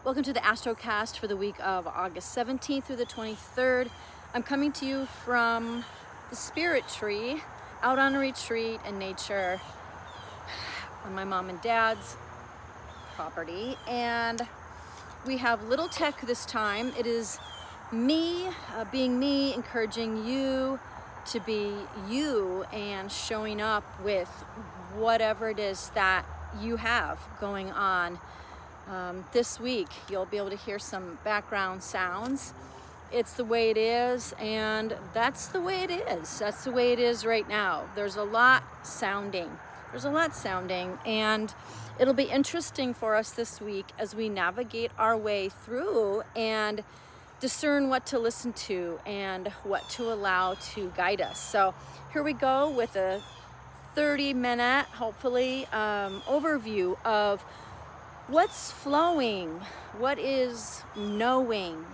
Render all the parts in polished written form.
Welcome to the Astrocast for the week of August 17th through the 23rd. I'm coming to you from the Spirit Tree, out on a retreat in nature on my mom and dad's property. And we have little tech this time. It is me, being me, encouraging you to be you and showing up with whatever it is that you have going on. This week you'll be able to hear some background sounds. It's the way it is, and that's the way it is. That's the way it is right now. There's a lot sounding, and it'll be interesting for us this week as we navigate our way through and discern what to listen to and what to allow to guide us. So here we go with a 30-minute, hopefully, overview of what's flowing, what is knowing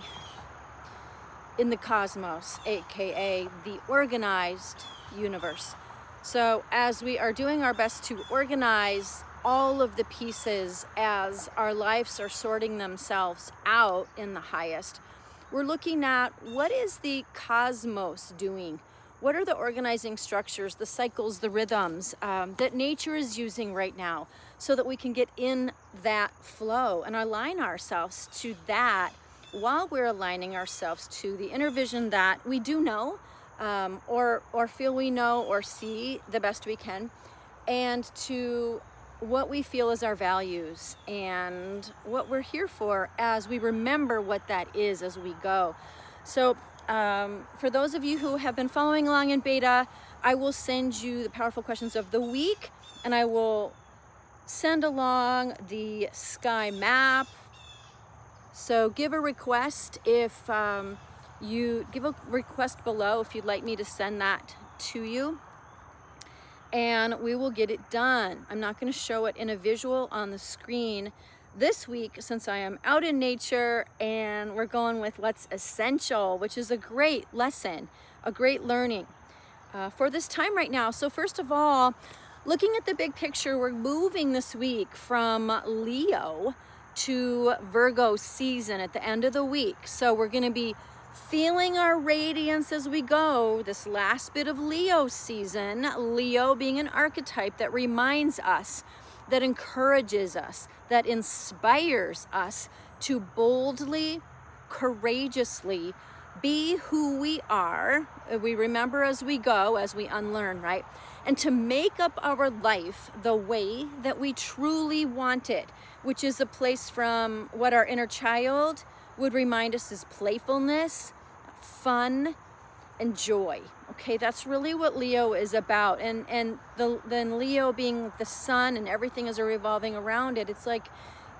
in the cosmos, aka the organized universe. So as we are doing our best to organize all of the pieces as our lives are sorting themselves out in the highest, we're looking at what is the cosmos doing? What are the organizing structures, the cycles, the rhythms that nature is using right now so that we can get in that flow and align ourselves to that while we're aligning ourselves to the inner vision that we do know or feel we know or see the best we can, and to what we feel is our values and what we're here for as we remember what that is as we go. So for those of you who have been following along in beta, I will send you the powerful questions of the week, and I will send along the sky map. So give a request if you give a request below if you'd like me to send that to you, and we will get it done. I'm not going to show it in a visual on the screen this week since I am out in nature, and we're going with what's essential, which is a great lesson, a great learning for this time right now. So first of all, looking at the big picture, we're moving this week from Leo to Virgo season at the end of the week. So we're going to be feeling our radiance as we go this last bit of Leo season. Leo being an archetype that reminds us, that encourages us, that inspires us to boldly, courageously be who we are. We remember as we go, as we unlearn, right? And to make up our life the way that we truly want it, which is a place from what our inner child would remind us is playfulness, fun, and joy. Okay, that's really what Leo is about. And then Leo being the sun and everything is revolving around it. It's like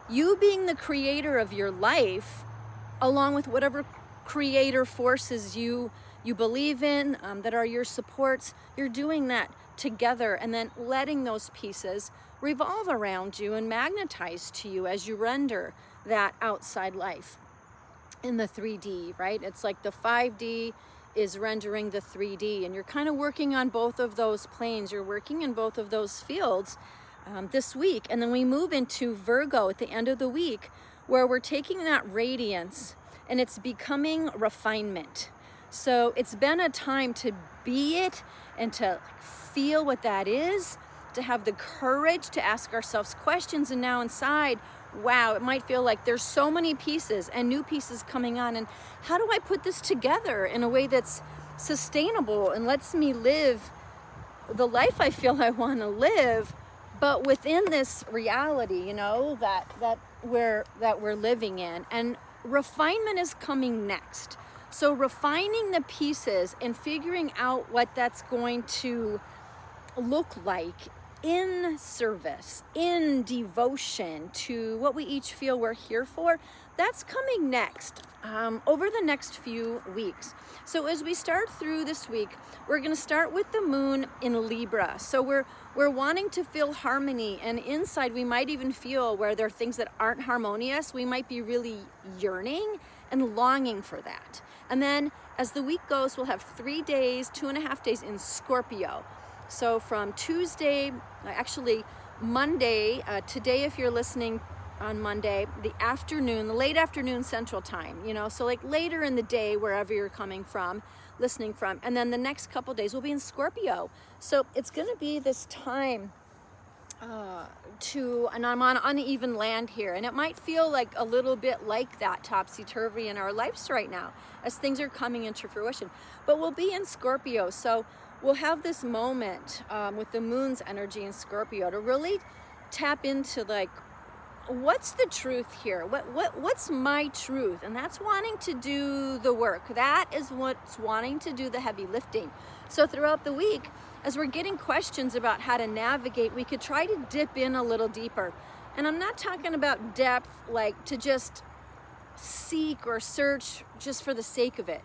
you being the creator of your life, along with whatever creator forces you believe in, that are your supports. You're doing that together, and then letting those pieces revolve around you and magnetize to you as you render that outside life in the 3D, right? It's like the 5D is rendering the 3D, and you're kind of working on both of those planes. You're working in both of those fields this week. And then we move into Virgo at the end of the week, where we're taking that radiance and it's becoming refinement. So it's been a time to be it and to feel what that is, to have the courage to ask ourselves questions. And now inside, wow, it might feel like there's so many pieces and new pieces coming on, and how do I put this together in a way that's sustainable and lets me live the life I feel I want to live, but within this reality, you know, that we're living in. And refinement is coming next. So refining the pieces and figuring out what that's going to look like in service, in devotion to what we each feel we're here for, that's coming next over the next few weeks. So as we start through this week, we're going to start with the moon in Libra. So we're wanting to feel harmony, and inside we might even feel where there are things that aren't harmonious. We might be really yearning and longing for that. And then as the week goes, we'll have 3 days, 2.5 days in Scorpio. So from Tuesday, actually Monday, today if you're listening on Monday, the afternoon, the late afternoon Central Time, you know, so like later in the day, wherever you're coming from, listening from. And then the next couple days will be in Scorpio. So it's going to be this time and I'm on uneven land here, and it might feel like a little bit like that topsy-turvy in our lives right now as things are coming into fruition. But we'll be in Scorpio, so we'll have this moment with the moon's energy in Scorpio to really tap into like, what's the truth here? What's my truth? And that's wanting to do the work. That is what's wanting to do the heavy lifting. So throughout the week, as we're getting questions about how to navigate, we could try to dip in a little deeper. And I'm not talking about depth like to just seek or search just for the sake of it,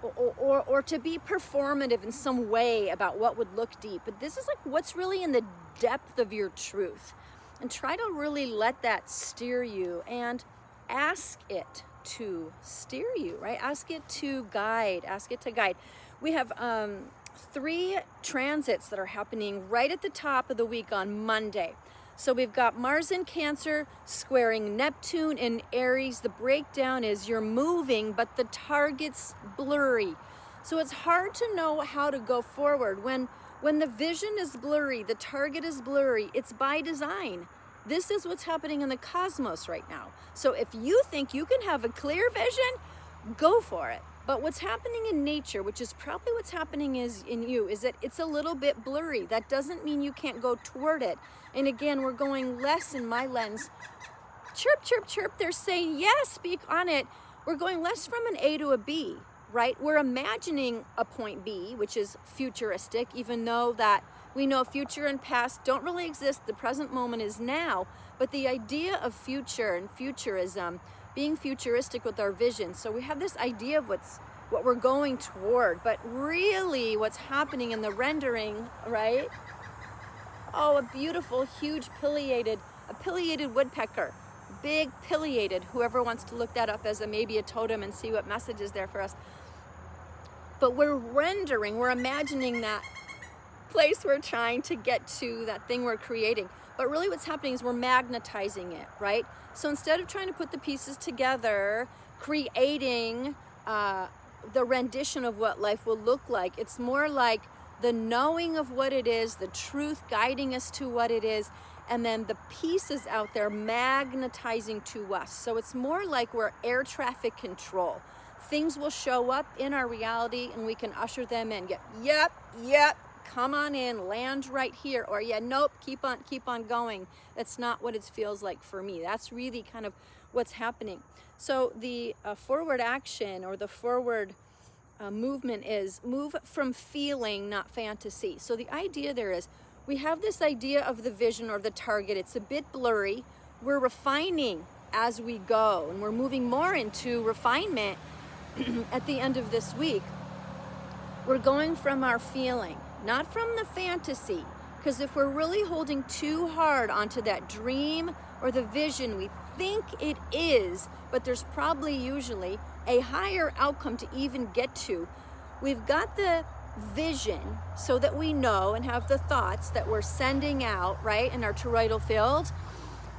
or to be performative in some way about what would look deep. But this is like what's really in the depth of your truth. And try to really let that steer you and ask it to steer you, right? Ask it to guide, We have 3 transits that are happening right at the top of the week on Monday. So we've got Mars in Cancer squaring Neptune in Aries. The breakdown is you're moving, but the target's blurry. So it's hard to know how to go forward. When the vision is blurry, the target is blurry, it's by design. This is what's happening in the cosmos right now. So if you think you can have a clear vision, go for it. But what's happening in nature, which is probably what's happening is in you, is that it's a little bit blurry. That doesn't mean you can't go toward it. And again, we're going less in my lens. Chirp, chirp, chirp. They're saying, yes, speak on it. We're going less from an A to a B, right? We're imagining a point B, which is futuristic, even though that we know future and past don't really exist. The present moment is now. But the idea of future and futurism, being futuristic with our vision. So we have this idea of what we're going toward, but really what's happening in the rendering, right? Oh, a beautiful, huge pileated woodpecker. Big pileated, whoever wants to look that up as maybe a totem and see what message is there for us. But we're imagining that place we're trying to get to, that thing we're creating. But really what's happening is we're magnetizing it, right? So instead of trying to put the pieces together, creating the rendition of what life will look like, it's more like the knowing of what it is, the truth guiding us to what it is, and then the pieces out there magnetizing to us. So it's more like we're air traffic control. Things will show up in our reality and we can usher them in. Yep, come on in, land right here. Or yeah, nope, keep on going. That's not what it feels like for me. That's really kind of what's happening. So the forward action or the forward movement is move from feeling, not fantasy. So the idea there is we have this idea of the vision or the target. It's a bit blurry. We're refining as we go, and we're moving more into refinement at the end of this week. We're going from our feeling, not from the fantasy, because if we're really holding too hard onto that dream or the vision we think it is, but there's probably usually a higher outcome to even get to. We've got the vision so that we know and have the thoughts that we're sending out, right, in our toroidal field,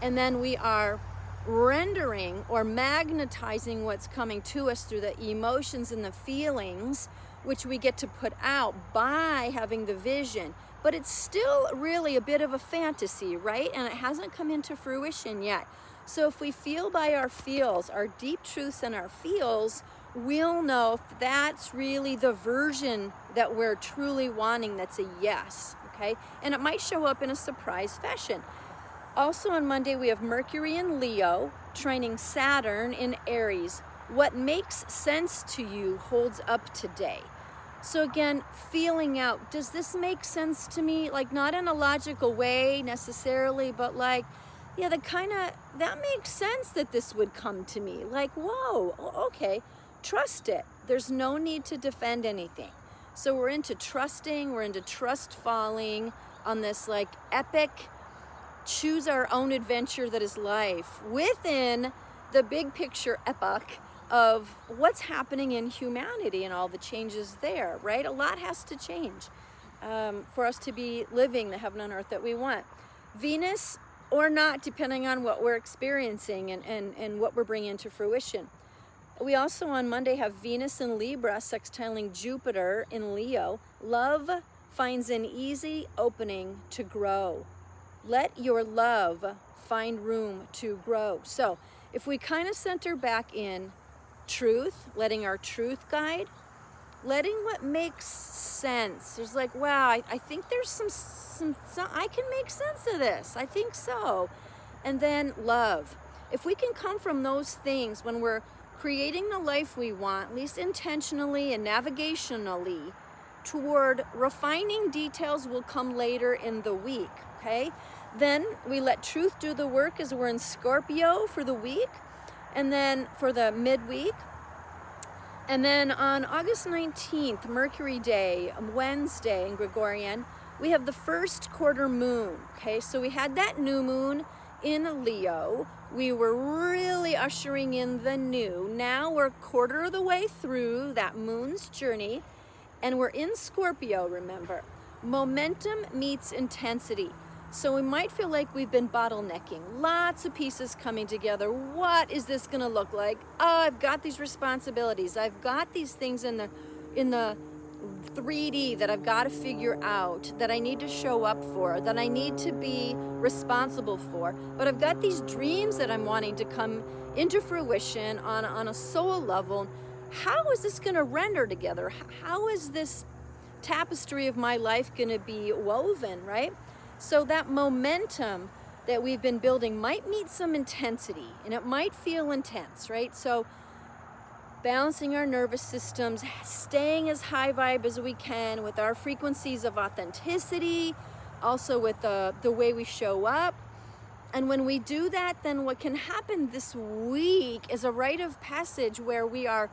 and then we are rendering or magnetizing what's coming to us through the emotions and the feelings, which we get to put out by having the vision. But it's still really a bit of a fantasy, right? And it hasn't come into fruition yet. So if we feel by our feels, our deep truths and our feels, we'll know if that's really the version that we're truly wanting that's a yes, okay? And it might show up in a surprise fashion. Also on Monday, we have Mercury in Leo, trining Saturn in Aries. What makes sense to you holds up today. So again, feeling out, does this make sense to me? Like not in a logical way necessarily, but like, yeah, that makes sense that this would come to me. Like, whoa, okay, trust it. There's no need to defend anything. So we're into trusting, we're into trust falling on this like epic, choose our own adventure that is life within the big picture epoch of what's happening in humanity and all the changes there, right? A lot has to change for us to be living the heaven on earth that we want. Venus or not, depending on what we're experiencing and what we're bringing to fruition. We also on Monday have Venus in Libra sextiling Jupiter in Leo. Love finds an easy opening to grow. Let your love find room to grow. So if we kind of center back in truth, letting our truth guide, letting what makes sense. There's like, wow, I think there's some I can make sense of this. I think so. And then love. If we can come from those things when we're creating the life we want, at least intentionally and navigationally, toward refining details will come later in the week, okay? Then we let truth do the work as we're in Scorpio for the week, and then for the midweek. And then on August 19th, Mercury Day, Wednesday in Gregorian, we have the first quarter moon, okay? So we had that new moon in Leo. We were really ushering in the new. Now we're a quarter of the way through that moon's journey, and we're in Scorpio, remember. Momentum meets intensity. So we might feel like we've been bottlenecking. Lots of pieces coming together. What is this gonna look like? Oh, I've got these responsibilities. I've got these things in the 3D that I've got to figure out, that I need to show up for, that I need to be responsible for. But I've got these dreams that I'm wanting to come into fruition on a soul level. How is this going to render together? How is this tapestry of my life going to be woven, right? So that momentum that we've been building might meet some intensity, and it might feel intense, right? So balancing our nervous systems, staying as high vibe as we can with our frequencies of authenticity, also with the way we show up. And when we do that, then what can happen this week is a rite of passage where we are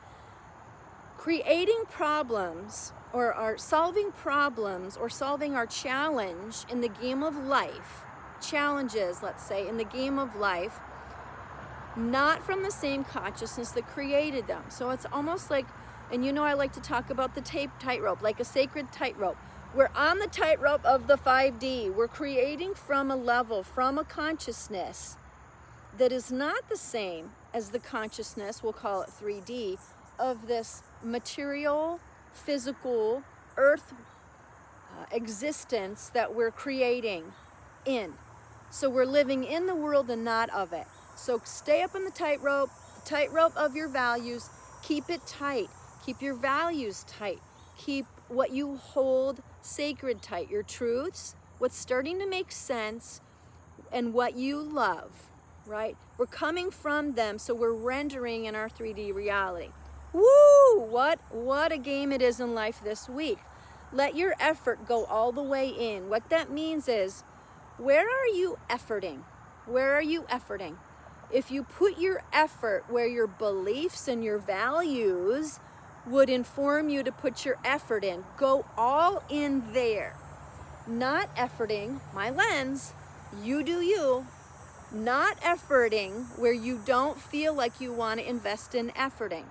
creating problems or are solving problems or solving our challenge in the game of life, challenges, let's say, in the game of life, not from the same consciousness that created them. So it's almost like, and you know I like to talk about the tightrope, like a sacred tightrope. We're on the tightrope of the 5D. We're creating from a level, from a consciousness that is not the same as the consciousness, we'll call it 3D, of this material, physical, earth existence that we're creating in. So we're living in the world and not of it. So stay up in the tightrope of your values. Keep it tight. Keep your values tight. Keep what you hold sacred tight. Your truths, what's starting to make sense, and what you love, right? We're coming from them, so we're rendering in our 3D reality. Woo! What a game it is in life this week. Let your effort go all the way in. What that means is, where are you efforting? Where are you efforting? If you put your effort where your beliefs and your values would inform you to put your effort in, go all in there. Not efforting, my lens, you do you. Not efforting where you don't feel like you want to invest in efforting.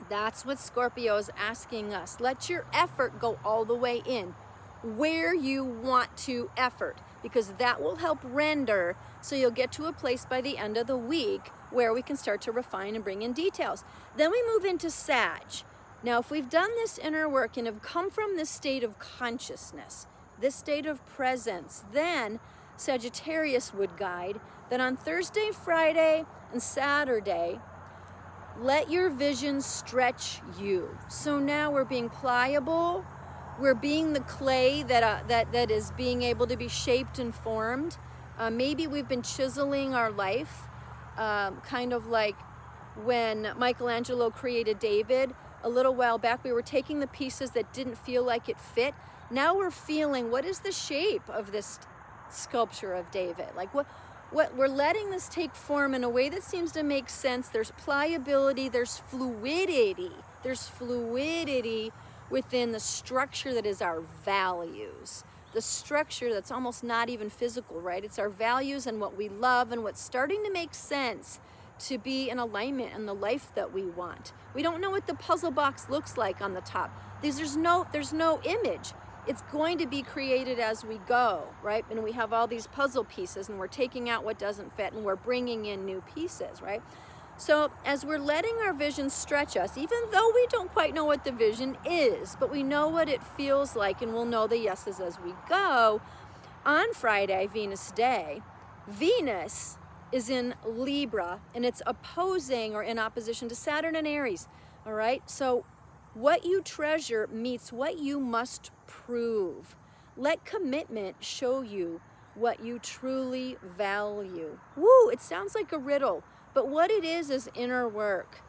That's what Scorpio is asking us. Let your effort go all the way in, where you want to effort, because that will help render, so you'll get to a place by the end of the week where we can start to refine and bring in details. Then we move into Sag. Now, if we've done this inner work and have come from this state of consciousness, this state of presence, then Sagittarius would guide that on Thursday, Friday, and Saturday, let your vision stretch you. So now we're being pliable. We're being the clay that is being able to be shaped and formed. Maybe we've been chiseling our life, kind of like when Michelangelo created David a little while back. We were taking the pieces that didn't feel like it fit. Now we're feeling, what is the shape of this sculpture of David? Like what we're letting this take form in a way that seems to make sense. There's pliability, there's fluidity. There's fluidity within the structure that is our values. The structure that's almost not even physical, right? It's our values and what we love and what's starting to make sense to be in alignment in the life that we want. We don't know what the puzzle box looks like on the top. There's no image. it's going to be created as we go, right? And we have all these puzzle pieces, and we're taking out what doesn't fit, and we're bringing in new pieces, right? So as we're letting our vision stretch us, even though we don't quite know what the vision is, but we know what it feels like, and we'll know the yeses as we go. On Friday, Venus Day, Venus is in Libra, and it's opposing or in opposition to Saturn and Aries, all right? So what you treasure meets what you must prove. Let commitment show you what you truly value. Woo, it sounds like a riddle, but what it is inner work.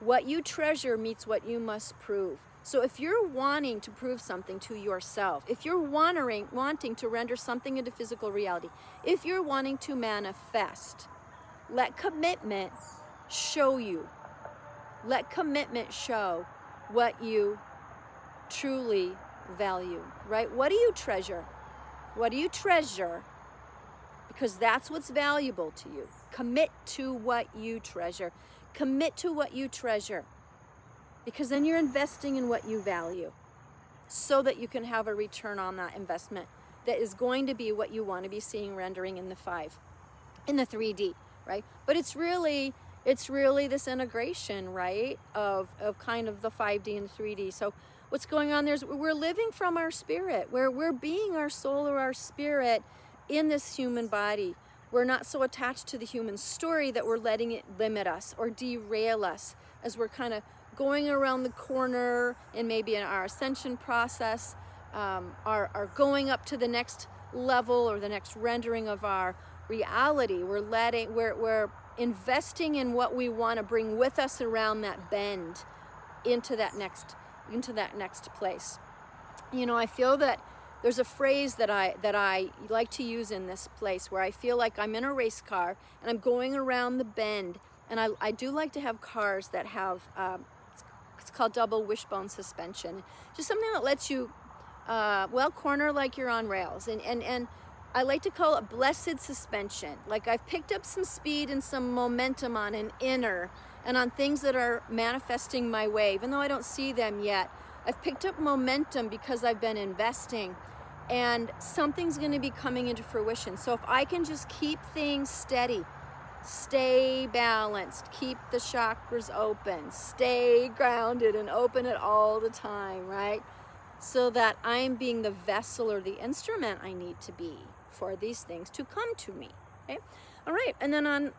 What you treasure meets what you must prove. So if you're wanting to prove something to yourself, if you're wanting to render something into physical reality, if you're wanting to manifest, let commitment show you. Let commitment show what you truly value, right? What do you treasure? What do you treasure? Because that's what's valuable to you. Commit to what you treasure. Commit to what you treasure. Because then you're investing in what you value so that you can have a return on that investment that is going to be what you want to be seeing rendering in the 3D, right? But it's really this integration, right, of kind of the 5D and 3D. So what's going on there is we're living from our spirit, where we're being our soul or our spirit in this human body. We're not so attached to the human story that we're letting it limit us or derail us as we're kind of going around the corner and maybe in our ascension process, are going up to the next level or the next rendering of our reality. We're investing in what we want to bring with us around that bend into that next place. You know, I feel that there's a phrase that I like to use in this place where I feel like I'm in a race car and I'm going around the bend, and I do like to have cars that have it's called double wishbone suspension, just something that lets you corner like you're on rails, and I like to call it blessed suspension. Like I've picked up some speed and some momentum on an inner and on things that are manifesting my way, even though I don't see them yet. I've picked up momentum because I've been investing, and something's going to be coming into fruition. So if I can just keep things steady, stay balanced, keep the chakras open, stay grounded and open it all the time, right? So that I'm being the vessel or the instrument I need to be for these things to come to me, okay? All right, and then on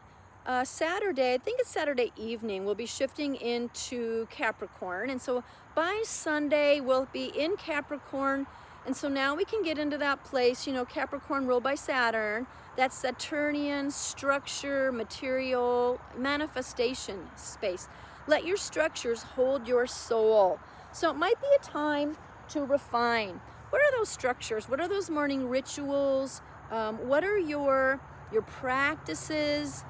Saturday, I think it's Saturday evening, we'll be shifting into Capricorn, and so by Sunday we'll be in Capricorn, and so now we can get into that place, you know, Capricorn ruled by Saturn, that Saturnian structure, material, manifestation space. Let your structures hold your soul. So it might be a time to refine. What are those structures? What are those morning rituals? What are your practices?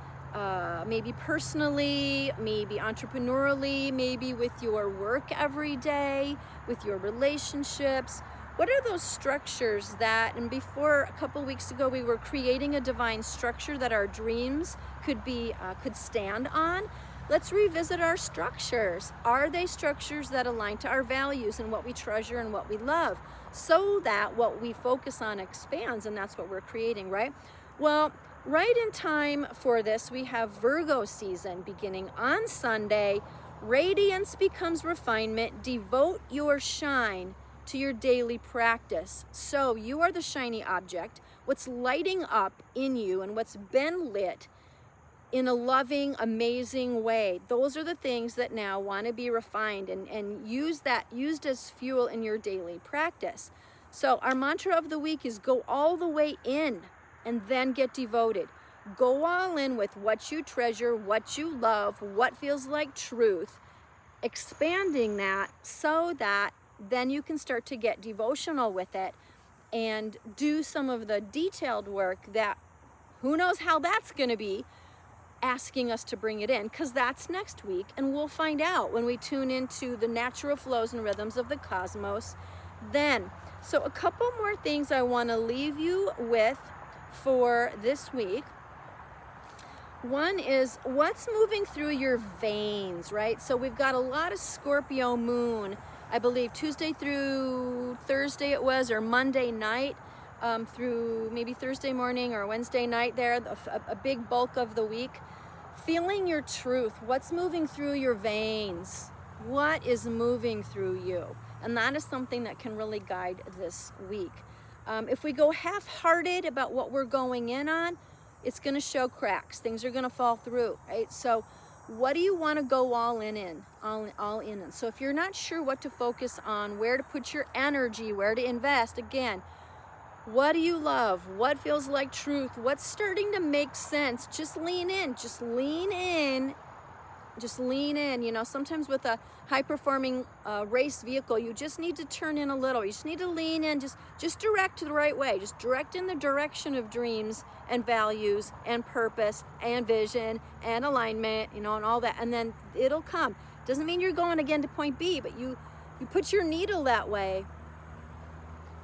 Maybe personally, maybe entrepreneurially, maybe with your work every day, with your relationships. What are those structures that, and before a couple weeks ago, we were creating a divine structure that our dreams could stand on. Let's revisit our structures. Are they structures that align to our values and what we treasure and what we love, so that what we focus on expands, and that's what we're creating, right? Well, right in time for this, we have Virgo season beginning on Sunday. Radiance becomes refinement. Devote your shine to your daily practice. So you are the shiny object, what's lighting up in you and what's been lit in a loving, amazing way. Those are the things that now want to be refined and used as fuel in your daily practice. So our mantra of the week is go all the way in and then get devoted. Go all in with what you treasure, what you love, what feels like truth, expanding that so that then you can start to get devotional with it and do some of the detailed work that who knows how that's going to be, asking us to bring it in, because that's next week, and we'll find out when we tune into the natural flows and rhythms of the cosmos then. So a couple more things I want to leave you with for this week. One is what's moving through your veins, right? So we've got a lot of Scorpio moon I believe Tuesday through Thursday it was, or Monday night through maybe Thursday morning or Wednesday night there, a big bulk of the week. Feeling your truth, what's moving through your veins, what is moving through you. And that is something that can really guide this week. If we go half-hearted about what we're going in on, it's going to show cracks. Things are going to fall through, right? So what do you want to go all in? So if you're not sure what to focus on, where to put your energy, where to invest, again, what do you love? What feels like truth? What's starting to make sense? Just lean in. Just lean in. Just lean in. You know, sometimes with a high-performing race vehicle, you just need to turn in a little. You just need to lean in. Just direct the right way. Just direct in the direction of dreams and values and purpose and vision and alignment, you know, and all that. And then it'll come. Doesn't mean you're going again to point B, but you put your needle that way.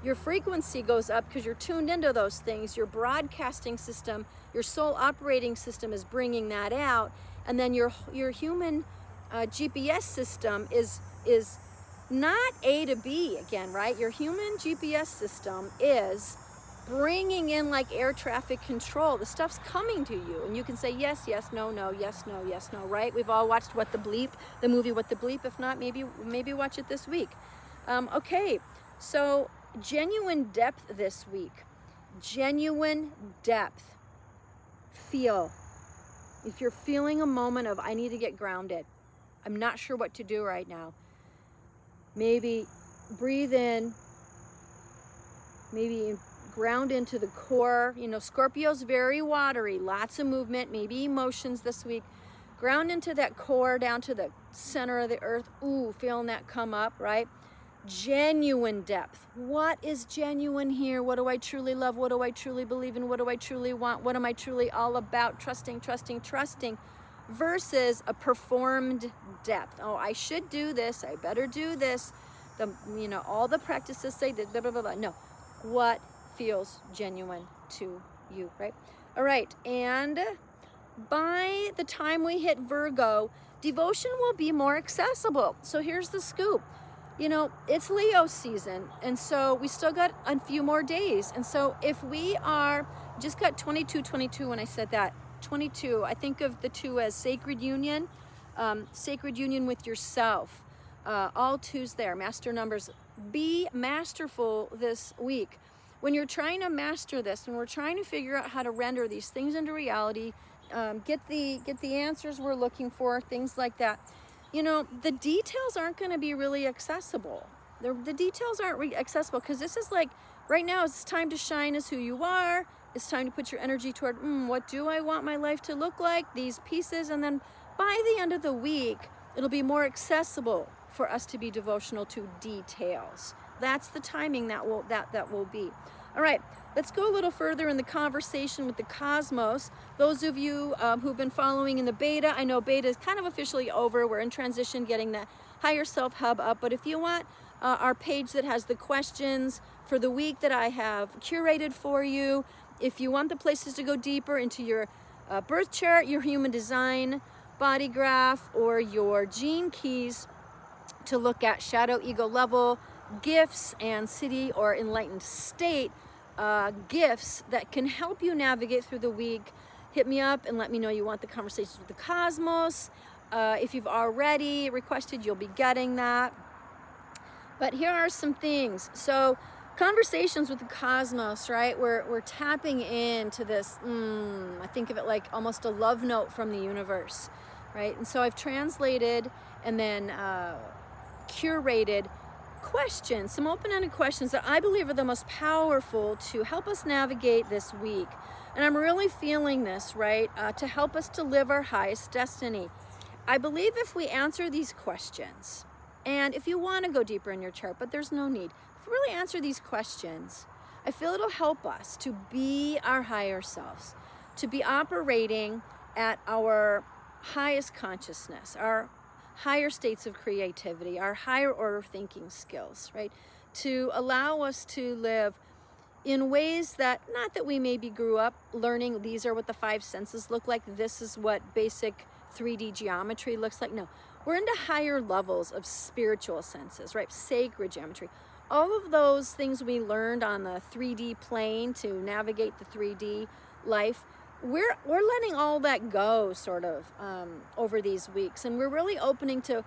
Your frequency goes up because you're tuned into those things. Your broadcasting system, your soul operating system is bringing that out. And then your human GPS system is not A to B again, right? Your human GPS system is bringing in like air traffic control. The stuff's coming to you and you can say yes, yes, no, no, yes, no, yes, no, right? We've all watched What the Bleep, the movie What the Bleep. If not, maybe watch it this week. Okay, so genuine depth this week. Genuine depth. Feel. If you're feeling a moment of, I need to get grounded, I'm not sure what to do right now, maybe breathe in, maybe ground into the core. You know, Scorpio's very watery, lots of movement, maybe emotions this week. Ground into that core, down to the center of the earth. Ooh, feeling that come up, right? Genuine depth. What is genuine here? What do I truly love? What do I truly believe in? What do I truly want? What am I truly all about? Trusting, trusting, trusting, versus a performed depth. Oh, I should do this. I better do this. All the practices say that, blah, blah, blah, blah. No, what feels genuine to you, right? All right, and by the time we hit Virgo, devotion will be more accessible. So here's the scoop. You know, it's Leo season, and so we still got a few more days. And so if we are, just got 22 when I said that, 22, I think of the two as sacred union with yourself. All twos there, master numbers. Be masterful this week. When you're trying to master this, when we're trying to figure out how to render these things into reality, get the answers we're looking for, things like that. You know, the details aren't going to be really accessible. The details aren't accessible because this is like, right now it's time to shine as who you are. It's time to put your energy toward, what do I want my life to look like? These pieces. And then by the end of the week, it'll be more accessible for us to be devotional to details. That's the timing that will be. All right, let's go a little further in the conversation with the cosmos. Those of you who've been following in the beta, I know beta is kind of officially over. We're in transition, getting the Higher Self Hub up. But if you want our page that has the questions for the week that I have curated for you, if you want the places to go deeper into your birth chart, your human design body graph, or your gene keys to look at shadow ego level, gifts, and city or enlightened state gifts that can help you navigate through the week, hit me up and let me know you want the conversations with the cosmos. If you've already requested, you'll be getting that. But here are some things. So conversations with the cosmos, right? We're tapping into this, I think of it like almost a love note from the universe, right? And so I've translated and then curated questions, some open-ended questions that I believe are the most powerful to help us navigate this week. And I'm really feeling this, right? To help us to live our highest destiny. I believe if we answer these questions, and if you want to go deeper in your chart, but there's no need, if we really answer these questions, I feel it'll help us to be our higher selves, to be operating at our highest consciousness, our higher states of creativity, our higher order thinking skills, right? To allow us to live in ways that, not that we maybe grew up learning these are what the five senses look like, this is what basic 3D geometry looks like. No, we're into higher levels of spiritual senses, right? Sacred geometry. All of those things we learned on the 3D plane to navigate the 3D life, we're letting all that go sort of over these weeks. And we're really opening to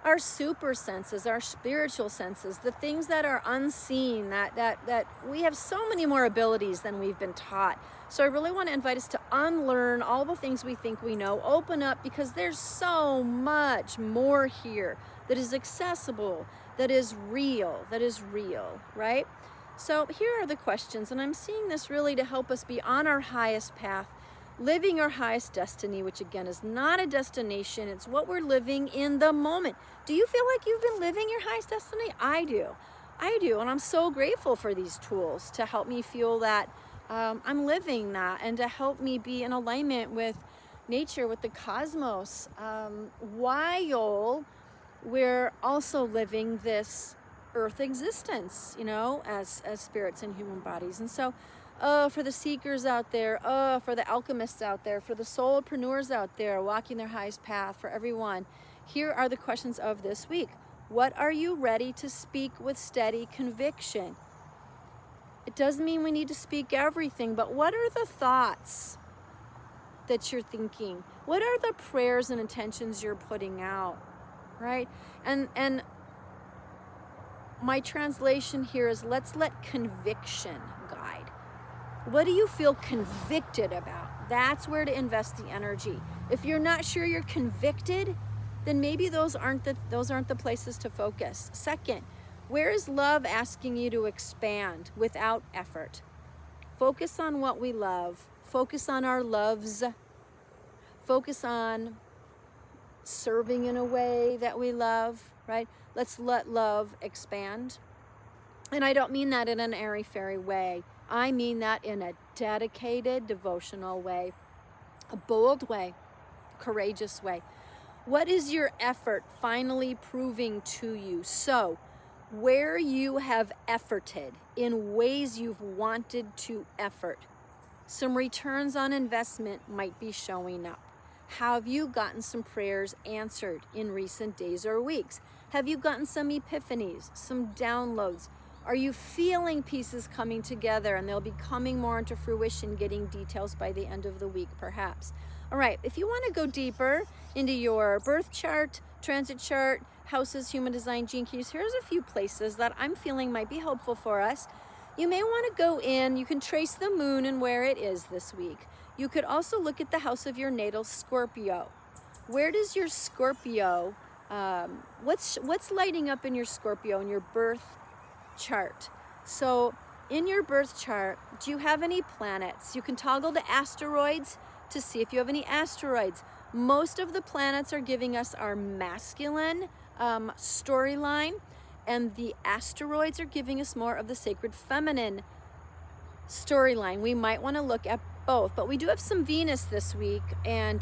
our super senses, our spiritual senses, the things that are unseen, that we have so many more abilities than we've been taught. So I really want to invite us to unlearn all the things we think we know, open up, because there's so much more here that is accessible, that is real, right? So here are the questions, and I'm seeing this really to help us be on our highest path, living our highest destiny, which again is not a destination, it's what we're living in the moment. Do you feel like you've been living your highest destiny? I do, and I'm so grateful for these tools to help me feel that I'm living that, and to help me be in alignment with nature, with the cosmos, while we're also living this earth existence, you know, as spirits in human bodies. And so for the seekers out there, for the alchemists out there, for the soulpreneurs out there walking their highest path, for everyone, here are the questions of this week. What are you ready to speak with steady conviction? It doesn't mean we need to speak everything, but what are the thoughts that you're thinking? What are the prayers and intentions you're putting out, right? And my translation here is, let's let conviction guide. What do you feel convicted about? That's where to invest the energy. If you're not sure you're convicted, then maybe those aren't the places to focus. Second, where is love asking you to expand without effort? Focus on what we love. Focus on our loves. Focus on serving in a way that we love, right? Let's let love expand. And I don't mean that in an airy-fairy way. I mean that in a dedicated, devotional way, a bold way, courageous way. What is your effort finally proving to you? So, where you have efforted in ways you've wanted to effort, some returns on investment might be showing up. Have you gotten some prayers answered in recent days or weeks? Have you gotten some epiphanies, some downloads? Are you feeling pieces coming together, and they'll be coming more into fruition, getting details by the end of the week, perhaps? All right, if you want to go deeper into your birth chart, transit chart, houses, human design, gene keys, here's a few places that I'm feeling might be helpful for us. You may want to go in, you can trace the moon and where it is this week. You could also look at the house of your natal Scorpio. Where does your Scorpio, what's lighting up in your Scorpio in your birth chart? So in your birth chart, do you have any planets? You can toggle to asteroids to see if you have any asteroids. Most of the planets are giving us our masculine storyline, and the asteroids are giving us more of the sacred feminine storyline. We might want to look at both, but we do have some Venus this week, and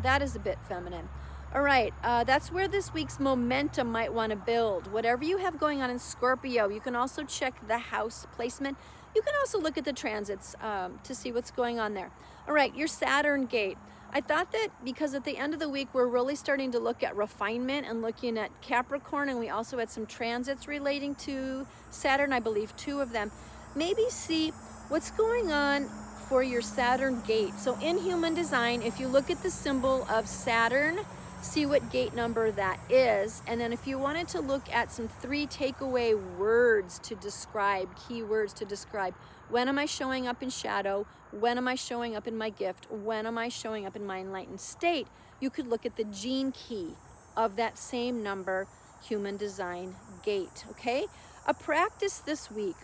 that is a bit feminine. All right, that's where this week's momentum might want to build. Whatever you have going on in Scorpio, you can also check the house placement. You can also look at the transits to see what's going on there. All right, your Saturn gate. I thought that because at the end of the week, we're really starting to look at refinement and looking at Capricorn, and we also had some transits relating to Saturn, I believe 2 of them. Maybe see what's going on for your Saturn gate. So in human design, if you look at the symbol of Saturn, see what gate number that is. And then if you wanted to look at some 3 takeaway words to describe, keywords to describe, when am I showing up in shadow? When am I showing up in my gift? When am I showing up in my enlightened state? You could look at the gene key of that same number, human design gate, okay? A practice this week,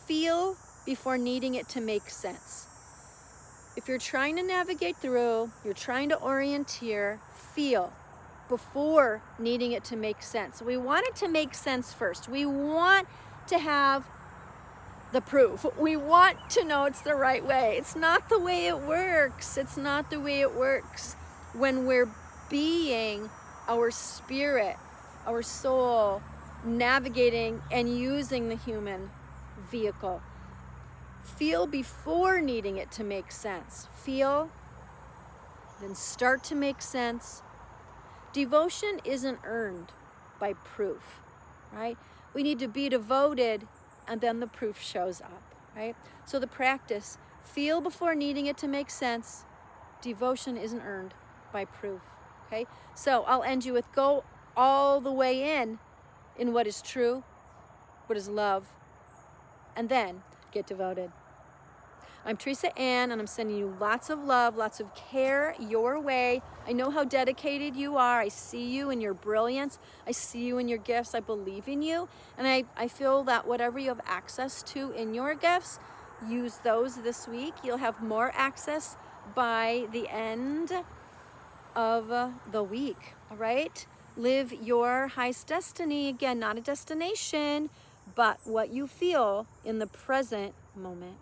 feel before needing it to make sense. If you're trying to navigate through, you're trying to orienteer, feel before needing it to make sense. We want it to make sense first. We want to have the proof. We want to know it's the right way. It's not the way it works. It's not the way it works when we're being our spirit, our soul, navigating and using the human vehicle. Feel before needing it to make sense. Feel then start to make sense. Devotion isn't earned by proof, right? We need to be devoted, and then the proof shows up, right? So the practice, feel before needing it to make sense. Devotion isn't earned by proof, okay? So I'll end you with go all the way in what is true, what is love, and then get devoted. I'm Teresa Ann, and I'm sending you lots of love, lots of care your way. I know how dedicated you are. I see you in your brilliance. I see you in your gifts. I believe in you. And I feel that whatever you have access to in your gifts, use those this week. You'll have more access by the end of the week, all right? Live your highest destiny. Again, not a destination, but what you feel in the present moment.